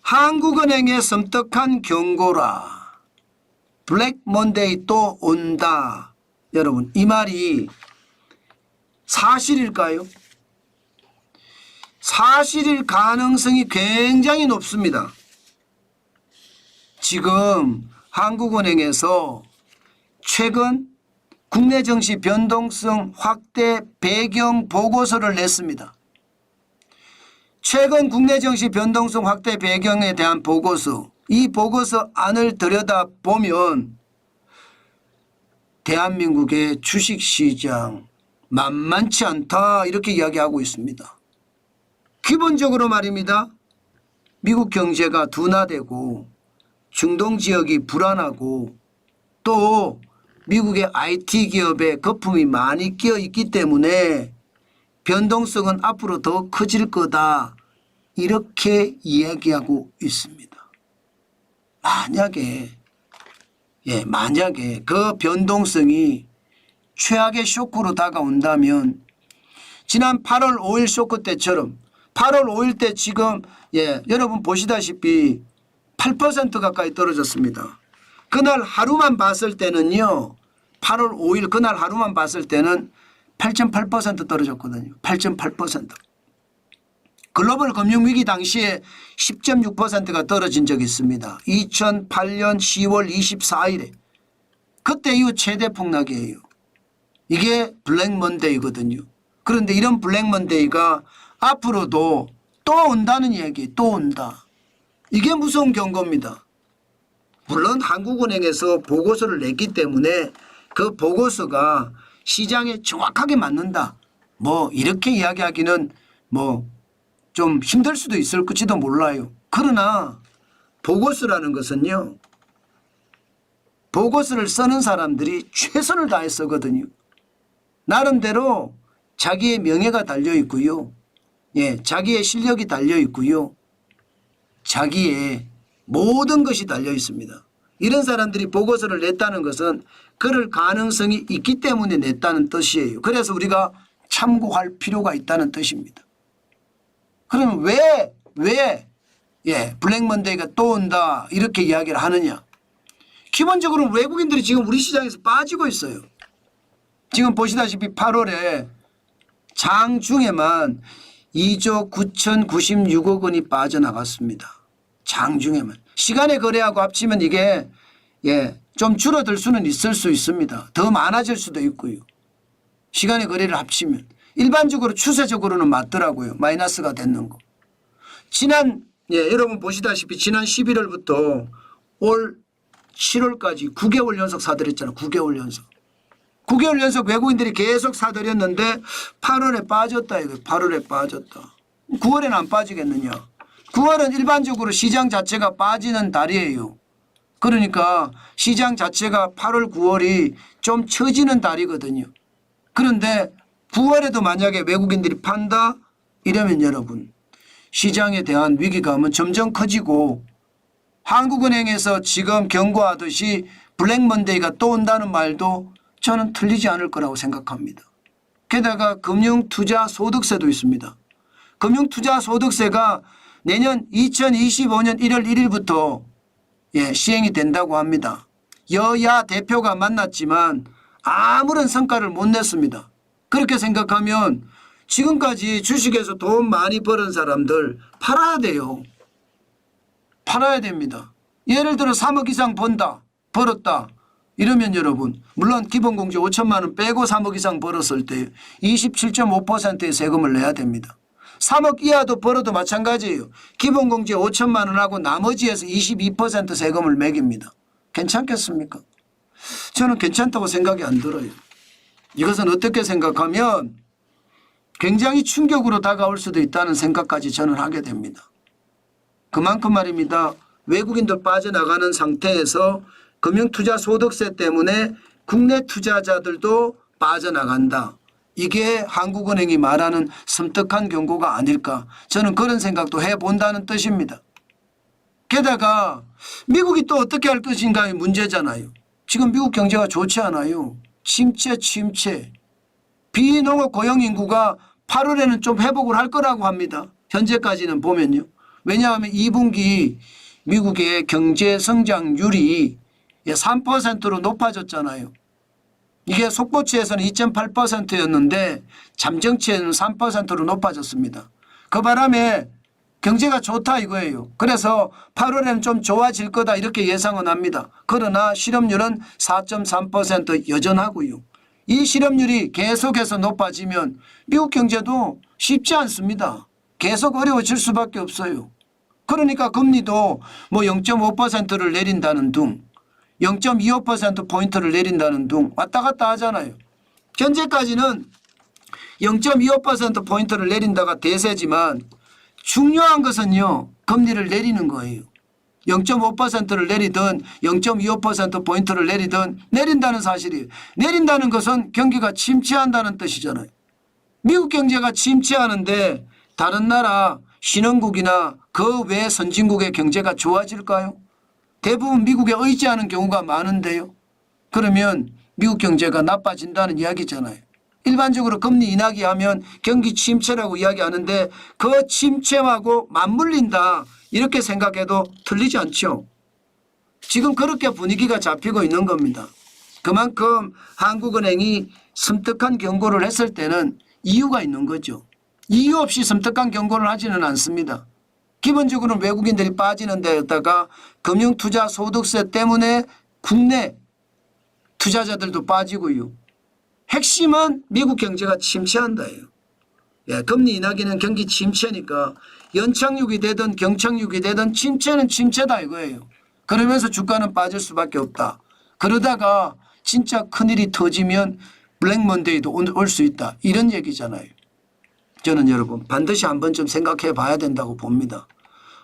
한국은행의 섬뜩한 경고라. 블랙 먼데이 또 온다. 여러분, 이 말이 사실일까요? 사실일 가능성이 굉장히 높습니다. 지금 한국은행에서 최근 국내 증시 변동성 확대 배경 보고서를 냈습니다. 최근 국내 증시 변동성 확대 배경에 대한 보고서, 이 보고서 안을 들여다보면 대한민국의 주식시장 만만치 않다 이렇게 이야기하고 있습니다. 기본적으로 말입니다. 미국 경제가 둔화되고 중동 지역이 불안하고 또 미국의 IT 기업에 거품이 많이 끼어 있기 때문에 변동성은 앞으로 더 커질 거다 이렇게 이야기하고 있습니다. 만약에 그 변동성이 최악의 쇼크로 다가온다면 지난 8월 5일 쇼크 때처럼 8월 5일 때 지금 여러분 보시다시피 8% 가까이 떨어졌습니다. 그날 하루만 봤을 때는요. 8월 5일 그날 하루만 봤을 때는 8.8% 떨어졌거든요. 8.8%. 글로벌 금융위기 당시에 10.6%가 떨어진 적이 있습니다. 2008년 10월 24일에. 그때 이후 최대 폭락이에요. 이게 블랙 먼데이거든요. 그런데 이런 블랙 먼데이가 앞으로도 또 온다는 이야기, 또 온다. 이게 무서운 경고입니다. 물론 한국은행에서 보고서를 냈기 때문에 그 보고서가 시장에 정확하게 맞는다. 이렇게 이야기하기는 좀 힘들 수도 있을지도 몰라요. 그러나 보고서라는 것은요. 보고서를 쓰는 사람들이 최선을 다해 쓰거든요. 나름대로 자기의 명예가 달려 있고요. 자기의 실력이 달려 있고요. 자기의 모든 것이 달려 있습니다. 이런 사람들이 보고서를 냈다는 것은 그럴 가능성이 있기 때문에 냈다는 뜻이에요. 그래서 우리가 참고할 필요가 있다는 뜻입니다. 그러면 왜 블랙 먼데이가 또 온다 이렇게 이야기를 하느냐. 기본적으로 외국인들이 지금 우리 시장에서 빠지고 있어요. 지금 보시다시피 8월에 장중에만 2조 9,096억 원이 빠져나갔습니다. 장중에만. 시간의 거래하고 합치면 이게 좀 줄어들 수는 있을 수 있습니다. 더 많아질 수도 있고요. 시간의 거래를 합치면. 일반적으로 추세적으로는 맞더라고요. 마이너스가 됐는 거. 여러분 보시다시피 지난 11월부터 올 7월까지 9개월 연속 사들였잖아요. 9개월 연속. 9개월 연속 외국인들이 계속 사들였는데 8월에 빠졌다. 이거 8월에 빠졌다. 9월에는 안 빠지겠느냐. 9월은 일반적으로 시장 자체가 빠지는 달이에요. 그러니까 시장 자체가 8월 9월이 좀 처지는 달이거든요. 그런데 9월에도 만약에 외국인들이 판다 이러면 여러분 시장에 대한 위기감은 점점 커지고 한국은행에서 지금 경고하듯이 블랙 먼데이가 또 온다는 말도 저는 틀리지 않을 거라고 생각합니다. 게다가 금융투자소득세도 있습니다. 금융투자소득세가 내년 2025년 1월 1일부터 시행이 된다고 합니다. 여야 대표가 만났지만 아무런 성과를 못 냈습니다. 그렇게 생각하면 지금까지 주식에서 돈 많이 벌은 사람들 팔아야 돼요. 팔아야 됩니다. 예를 들어 3억 이상 벌었다. 이러면 여러분 물론 기본공제 5천만 원 빼고 3억 이상 벌었을 때 27.5%의 세금을 내야 됩니다. 3억 이하도 벌어도 마찬가지예요. 기본공제 5천만 원하고 나머지에서 22% 세금을 매깁니다. 괜찮겠습니까? 저는 괜찮다고 생각이 안 들어요. 이것은 어떻게 생각하면 굉장히 충격으로 다가올 수도 있다는 생각까지 저는 하게 됩니다. 그만큼 말입니다. 외국인들 빠져나가는 상태에서 금융투자소득세 때문에 국내 투자자들도 빠져나간다. 이게 한국은행이 말하는 섬뜩한 경고가 아닐까. 저는 그런 생각도 해본다는 뜻입니다. 게다가 미국이 또 어떻게 할 것인가의 문제잖아요. 지금 미국 경제가 좋지 않아요. 침체. 비농업 고용인구가 8월에는 좀 회복을 할 거라고 합니다. 현재까지는 보면요. 왜냐하면 2분기 미국의 경제 성장률이 3%로 높아졌잖아요. 이게 속보치에서는 2.8%였는데 잠정치에는 3%로 높아졌습니다. 그 바람에 경제가 좋다 이거예요. 그래서 8월에는 좀 좋아질 거다 이렇게 예상은 합니다. 그러나 실업률은 4.3% 여전하고요. 이 실업률이 계속해서 높아지면 미국 경제도 쉽지 않습니다. 계속 어려워질 수밖에 없어요. 그러니까 금리도 뭐 0.5%를 내린다는 둥 0.25%포인트를 내린다는 둥 왔다 갔다 하잖아요. 현재까지는 0.25%포인트를 내린다가 대세지만 중요한 것은요. 금리를 내리는 거예요. 0.5%를 내리든 0.25%포인트를 내리든 내린다는 사실이에요. 내린다는 것은 경기가 침체한다는 뜻이잖아요. 미국 경제가 침체하는데 다른 나라 신흥국이나 그 외 선진국의 경제가 좋아질까요? 대부분 미국에 의지하는 경우가 많은데요. 그러면 미국 경제가 나빠진다는 이야기잖아요. 일반적으로 금리 인하기 하면 경기 침체라고 이야기하는데 그 침체하고 맞물린다 이렇게 생각해도 틀리지 않죠. 지금 그렇게 분위기가 잡히고 있는 겁니다. 그만큼 한국은행이 섬뜩한 경고를 했을 때는 이유가 있는 거죠. 이유 없이 섬뜩한 경고를 하지는 않습니다. 기본적으로 외국인들이 빠지는 데다가 금융투자 소득세 때문에 국내 투자자들도 빠지고요. 핵심은 미국 경제가 침체한다예요. 예, 금리 인하기는 경기 침체니까 연착륙이 되든 경착륙이 되든 침체는 침체다 이거예요. 그러면서 주가는 빠질 수밖에 없다. 그러다가 진짜 큰일이 터지면 블랙먼데이도 올 수 있다. 이런 얘기잖아요. 저는 여러분 반드시 한번 좀 생각해 봐야 된다고 봅니다.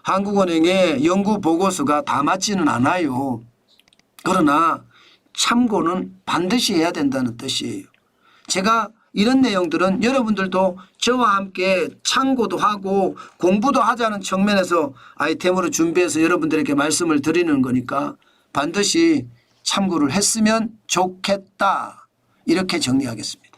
한국은행의 연구 보고서가 다 맞지는 않아요. 그러나 참고는 반드시 해야 된다는 뜻이에요. 제가 이런 내용들은 여러분들도 저와 함께 참고도 하고 공부도 하자는 측면에서 아이템으로 준비해서 여러분들에게 말씀을 드리는 거니까 반드시 참고를 했으면 좋겠다. 이렇게 정리하겠습니다.